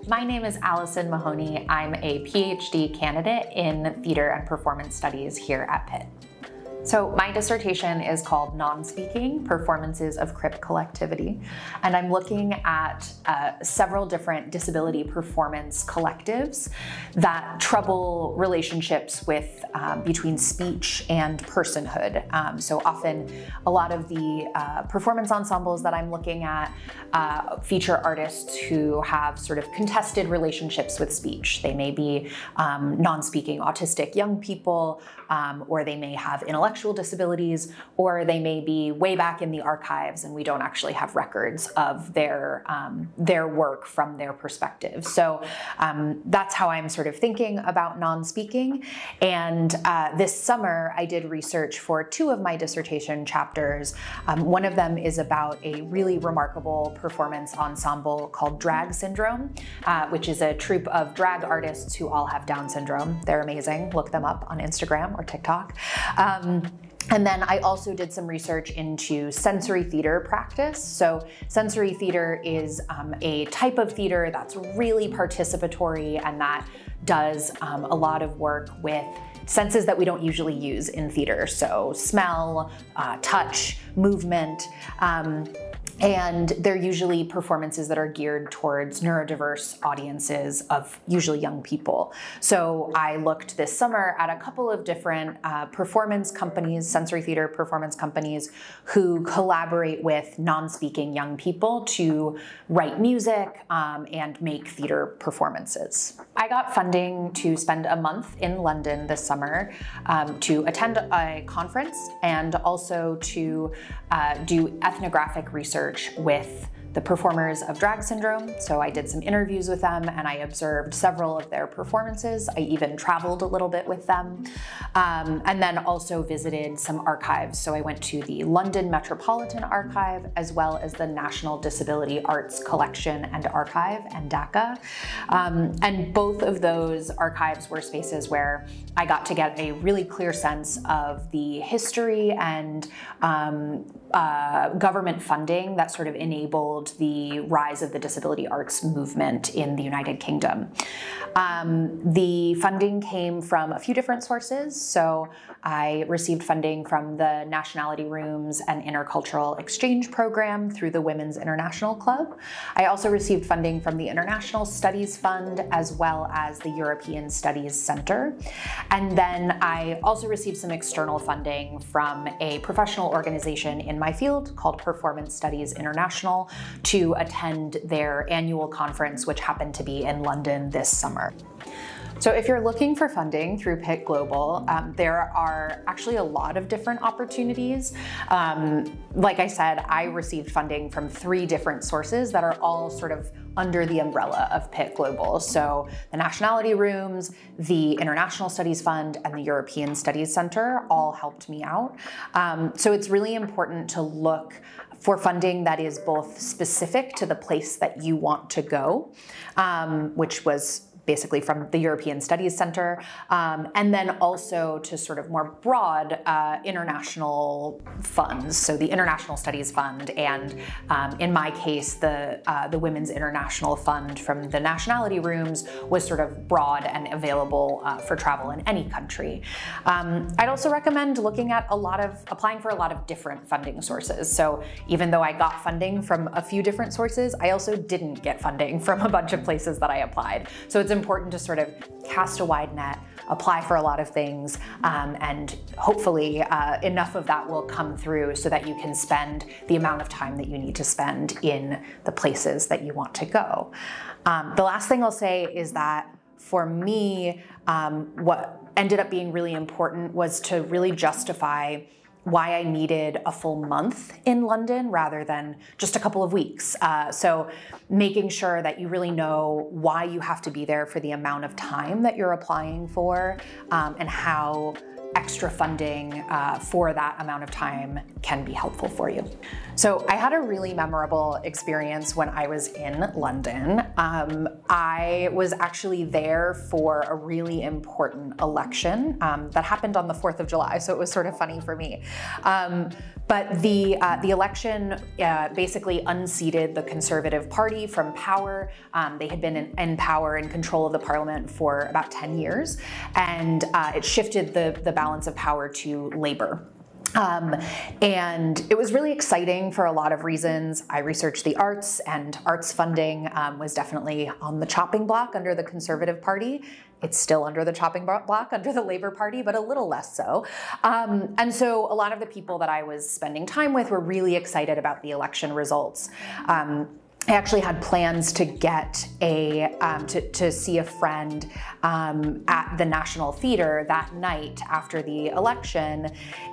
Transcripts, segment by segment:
My name is Alison Mahoney. I'm a PhD candidate in theater and performance studies here at Pitt. So my dissertation is called Non-Speaking: Performances of Crip Collectivity, and I'm looking at several different disability performance collectives that trouble relationships with between speech and personhood. So often a lot of the performance ensembles that I'm looking at feature artists who have sort of contested relationships with speech. They may be non-speaking autistic young people, or they may have intellectual disabilities, or they may be way back in the archives and we don't actually have records of their work from their perspective. So that's how I'm sort of thinking about non-speaking. And this summer I did research for two of my dissertation chapters. One of them is about a really remarkable performance ensemble called Drag Syndrome, which is a troupe of drag artists who all have Down syndrome. They're amazing. Look them up on Instagram or TikTok. And then I also did some research into sensory theater practice. So sensory theater is a type of theater that's really participatory and that does a lot of work with senses that we don't usually use in theater. So smell, touch, movement. And they're usually performances that are geared towards neurodiverse audiences of usually young people. So I looked this summer at a couple of different performance companies, sensory theater performance companies, who collaborate with non-speaking young people to write music and make theater performances. I got funding to spend a month in London this summer to attend a conference and also to do ethnographic research with the performers of Drag Syndrome. So I did some interviews with them and I observed several of their performances. I even traveled a little bit with them. And then also visited some archives. So I went to the London Metropolitan Archive as well as the National Disability Arts Collection and Archive, and DACA. And both of those archives were spaces where I got to get a really clear sense of the history and government funding that sort of enabled the rise of the disability arts movement in the United Kingdom. The funding came from a few different sources. So I received funding from the Nationality Rooms and Intercultural Exchange Program through the Women's International Club. I also received funding from the International Studies Fund as well as the European Studies Center. And then I also received some external funding from a professional organization in my field called Performance Studies International to attend their annual conference, which happened to be in London this summer. So if you're looking for funding through PittGlobal, there are actually a lot of different opportunities. Like I said, I received funding from 3 different sources that are all sort of under the umbrella of PittGlobal. So the Nationality Rooms, the International Studies Fund, and the European Studies Center all helped me out. So it's really important to look for funding that is both specific to the place that you want to go, which was basically from the European Studies Center, and then also to sort of more broad international funds. So the International Studies Fund and in my case, the Women's International Fund from the Nationality Rooms was sort of broad and available for travel in any country. I'd also recommend looking at applying for a lot of different funding sources. So even though I got funding from a few different sources, I also didn't get funding from a bunch of places that I applied. So it's important to sort of cast a wide net, apply for a lot of things, and hopefully enough of that will come through so that you can spend the amount of time that you need to spend in the places that you want to go. The last thing I'll say is that for me, what ended up being really important was to really justify why I needed a full month in London rather than just a couple of weeks. So making sure that you really know why you have to be there for the amount of time that you're applying for, and how extra funding for that amount of time can be helpful for you. So I had a really memorable experience when I was in London. I was actually there for a really important election that happened on the 4th of July, so it was sort of funny for me. But the election basically unseated the Conservative Party from power. They had been in power and control of the parliament for about 10 years, and it shifted the balance of power to Labour. And it was really exciting for a lot of reasons. I researched the arts, and arts funding was definitely on the chopping block under the Conservative Party. It's still under the chopping block under the Labour Party, but a little less so. And so a lot of the people that I was spending time with were really excited about the election results. I actually had plans to get to see a friend at the National Theatre that night after the election,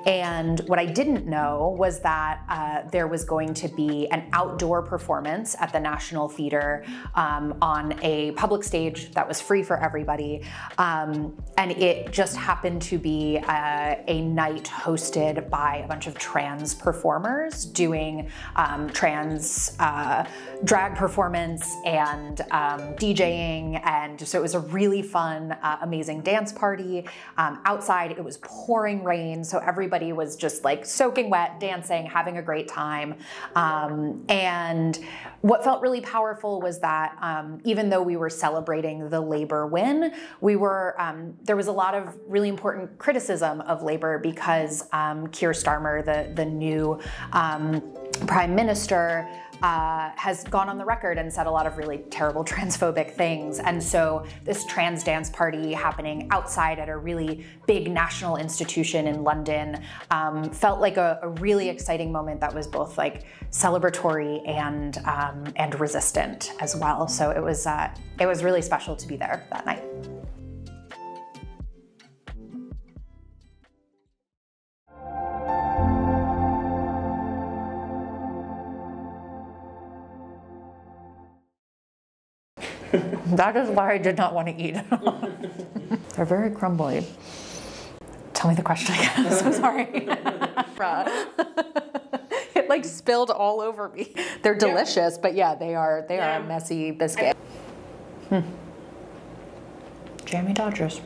and what I didn't know was that there was going to be an outdoor performance at the National Theatre on a public stage that was free for everybody, and it just happened to be a night hosted by a bunch of trans performers doing trans drag performance and DJing, and so it was a really fun, amazing dance party. Outside it was pouring rain, so everybody was just like soaking wet, dancing, having a great time. And what felt really powerful was that even though we were celebrating the Labour win, we were there was a lot of really important criticism of Labour because Keir Starmer, the new Prime Minister, has gone on the record and said a lot of really terrible transphobic things. And so this trans dance party happening outside at a really big national institution in London felt like a really exciting moment that was both like celebratory and resistant as well. So it was really special to be there that night. That is why I did not want to eat. They're very crumbly. Tell me the question again. I'm so sorry. It like spilled all over me. They're delicious, but yeah, they are a messy biscuit. Jammy Dodgers.